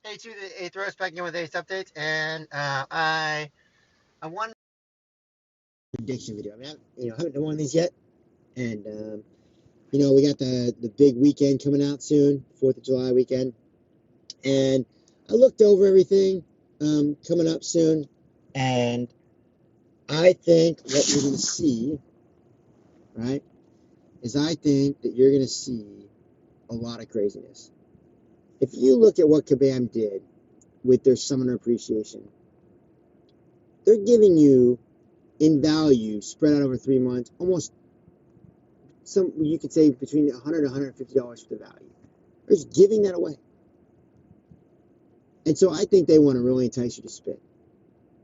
Hey, to the eighth roast back in with Ace updates, and I won prediction video. I mean, I haven't done one of these yet, and we got the big weekend coming out soon, 4th of July weekend, and I looked over everything coming up soon, and I think what you're gonna see, right, is I think that you're gonna see a lot of craziness. If you look at what Kabam did with their summoner appreciation, they're giving you in value spread out over 3 months, almost you could say between $100 and $150 for the value. They're just giving that away. And so I think they want to really entice you to spend,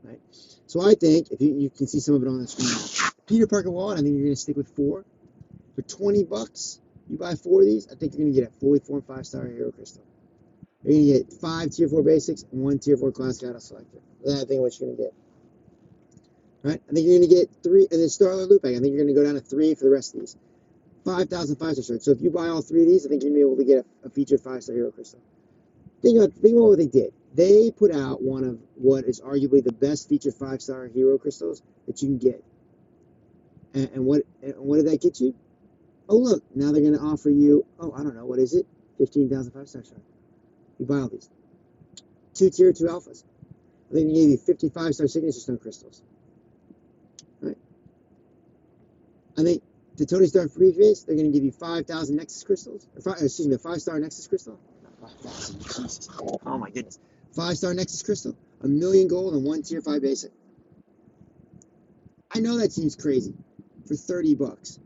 right? So I think if you can see some of it on the screen now. Peter Parker wallet, I think you're going to stick with 4 for $20. You buy 4 of these, I think you're going to get a fully 4 and 5-star hero crystal. You're going to get 5 tier 4 basics and 1 tier 4 class cattle selector. That's I think what you're going to get. Right? I think you're going to get 3, and then Starler loot bag. I think you're going to go down to 3 for the rest of these. 5,000 5-star shirts. So if you buy all 3 of these, I think you're going to be able to get a featured 5-star hero crystal. Think about what they did. They put out one of what is arguably the best featured 5-star hero crystals that you can get. And what did that get you? Oh, look, now they're going to offer you, I don't know, what is it? 15,000 5-star shirts. You buy all these. 2 tier 2 alphas. I think they gave you 55-star signature stone crystals. Right? I think the Tony Stark free face, they're going to give you 5,000 Nexus crystals. A 5-star Nexus crystal. Not 5,000, Jesus. Oh my goodness. 5-star Nexus crystal, 1,000,000 gold, and 1 tier 5 basic. I know that seems crazy for $30,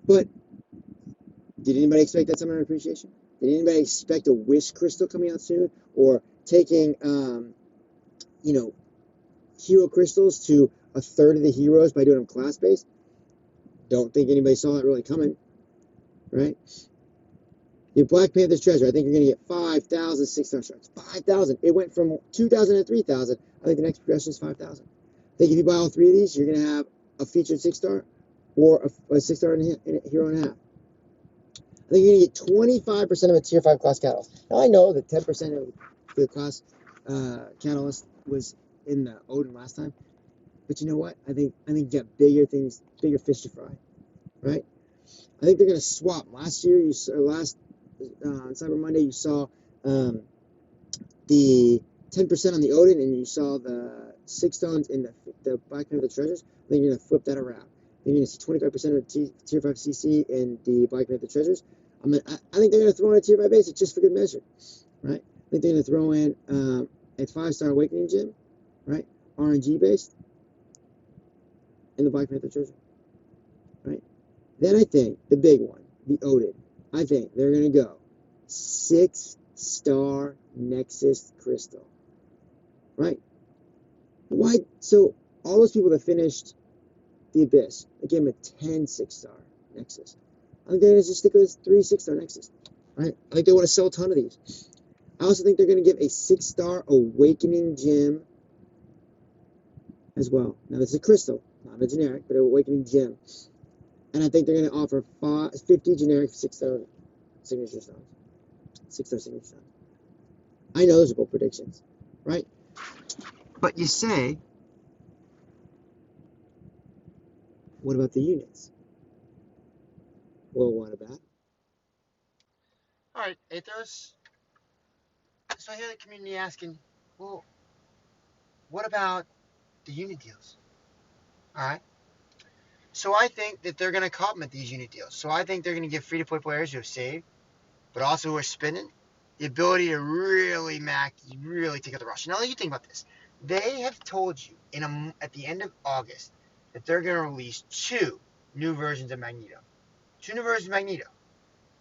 but did anybody expect that summoner appreciation? Did anybody expect a wish crystal coming out soon, or taking hero crystals to a third of the heroes by doing them class based? Don't think anybody saw that really coming, right? Your Black Panther's treasure, I think you're going to get 5,000 6-star shards. 5,000. It went from 2,000 to 3,000. I think the next progression is 5,000. I think if you buy all 3 of these, you're going to have a featured 6-star or a 6-star and a hero and a half. I think you're going to get 25% of a tier 5 class catalyst. Now I know that 10% of the class catalyst was in the Odin last time, but you know what? I think you got bigger things, bigger fish to fry, right? I think they're going to swap. Last year, on Cyber Monday, you saw the 10% on the Odin, and you saw the 6 stones in the Black Panther treasures. I think you're going to flip that around. I think you're going to see 25% of tier 5 CC in the Black Panther treasures. I think they're going to throw in a tier 5 basic just for good measure, right? I think they're going to throw in a 5-star Awakening gem, right? RNG based in the Black Panther treasure, right? Then I think the big one, the Odin, I think they're going to go 6-star Nexus Crystal, right? Why? So all those people that finished the Abyss, they gave them a 10 6-star Nexus. I think they're going to just stick with 3 6-star Nexus, right? I think they want to sell a ton of these. I also think they're going to give a 6-star Awakening gem as well. Now this is a crystal, not a generic, but an Awakening gem. And I think they're going to offer 50 generic 6-star signature stones. 6-star signature stones. I know those are both predictions, right? But you say, what about the units? Well, what about? All right, Athos. So I hear the community asking, well, what about the unit deals? All right. So I think that they're going to complement these unit deals. So I think they're going to give free-to-play players who have saved, but also who are spending, the ability to really take out the rush. Now, you think about this. They have told you at the end of August that they're going to release 2 new versions of Magneto. 2 new versions of Magneto.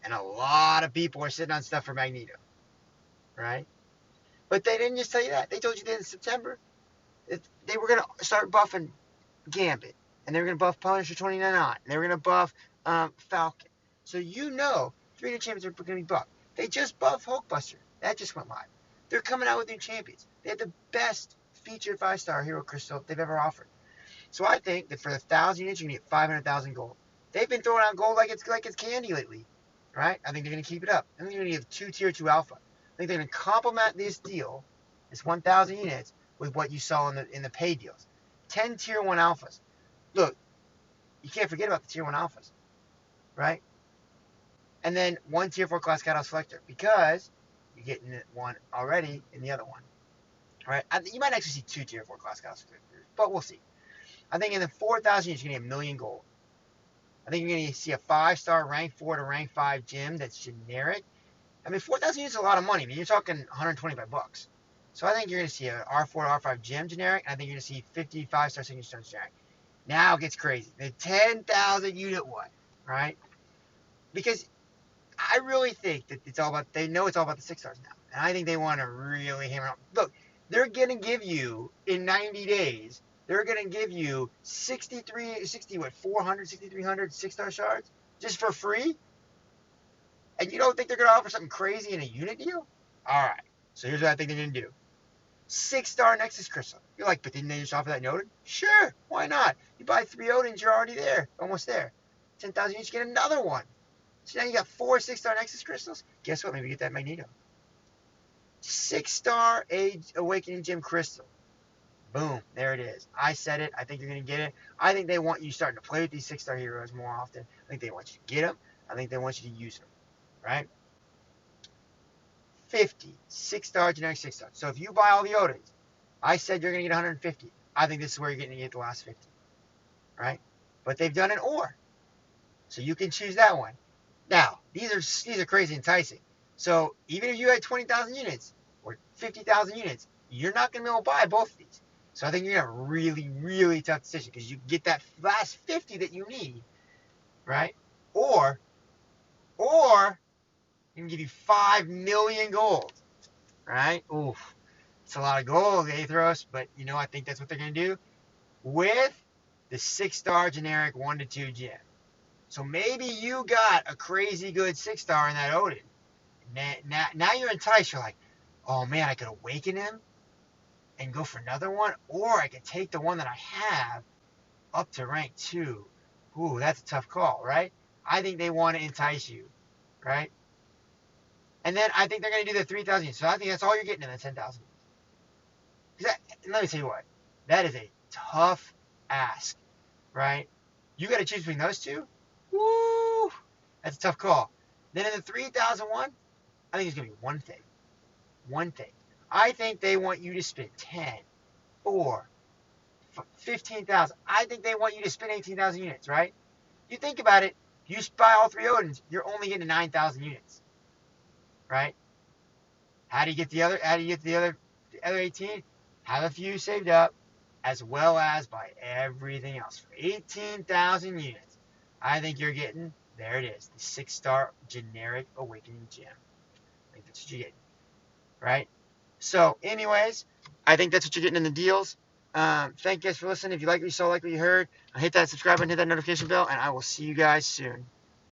And a lot of people are sitting on stuff for Magneto. Right? But they didn't just tell you that. They told you that in September that they were going to start buffing Gambit. And they were going to buff Punisher 29 on. And they were going to buff Falcon. So 3 new champions are going to be buffed. They just buffed Hulkbuster. That just went live. They're coming out with new champions. They have the best featured 5-star hero crystal they've ever offered. So I think that for 1,000 units, you're going to get 500,000 gold. They've been throwing out gold like it's candy lately. Right? I think they're going to keep it up. I think they're going to give 2 tier 2 alpha. think they're going to complement this deal, this 1,000 units, with what you saw in the pay deals. 10 Tier 1 alphas. Look, you can't forget about the Tier 1 alphas, right? And then 1 Tier 4 class catalog selector, because you're getting one already in the other one, right? You might actually see 2 Tier 4 class catalog selectors, but we'll see. I think in the 4,000 units, you're going to get 1,000,000 gold. I think you're going to see a 5-star rank 4 to rank 5 gym that's generic. I mean, 4,000 units is a lot of money. I mean, you're talking 125 bucks. So I think you're going to see an R4 to R5 gym generic, and I think you're going to see 55-star signature stones generic. Now it gets crazy. The 10,000 unit one, right? Because I really think that it's all about, they know it's all about the 6 stars now. And I think they want to really hammer out. Look, they're going to give you, in 90 days, they're going to give you 400, 6,300 6-star shards just for free? And you don't think they're going to offer something crazy in a unit deal? All right. So here's what I think they're going to do. 6-star Nexus Crystal. You're like, but didn't they just offer that in Odin? Sure. Why not? You buy 3 Odins, you're already there. Almost there. 10,000 units, you get another one. So now you got 4 6-star Nexus Crystals. Guess what? Maybe get that Magneto. 6-star Age Awakening Gem Crystal. Boom. There it is. I said it. I think you're going to get it. I think they want you starting to play with these 6-star heroes more often. I think they want you to get them. I think they want you to use them. Right? 50 6-star generic 6-star. So if you buy all the Odins, I said you're going to get 150. I think this is where you're going to get the last 50. Right? But they've done an or. So you can choose that one. Now, these are crazy enticing. So even if you had 20,000 units or 50,000 units, you're not going to be able to buy both of these. So I think you're going to have a really, really tough decision because you get that last 50 that you need, right? Or you can give you 5 million gold, right? Oof. It's a lot of gold, Aethros, but I think that's what they're going to do with the 6-star generic 1 to 2 gem. So maybe you got a crazy good 6-star in that Odin. Now you're enticed. You're like, oh man, I could awaken him and go for another one, or I could take the one that I have up to rank 2. Ooh, that's a tough call, right? I think they want to entice you, right? And then I think they're going to do the 3,000. So I think that's all you're getting in the 10,000. Let me tell you what, that is a tough ask, right? You got to choose between those two. Woo! That's a tough call. Then in the 3,001, I think it's going to be one thing. One thing. I think they want you to spend 10, 4, 15,000. I think they want you to spend 18,000 units, right? You think about it, you buy all 3 Odins, you're only getting 9,000 units, right? How do you get the other 18? Have a few saved up, as well as buy everything else for 18,000 units. I think you're getting, there it is, the 6-star generic Awakening Gem. I think that's what you're getting, right? So, anyways, I think that's what you're getting in the deals. Thank you guys for listening. If you like what you saw, like what you heard, hit that subscribe button, hit that notification bell, and I will see you guys soon.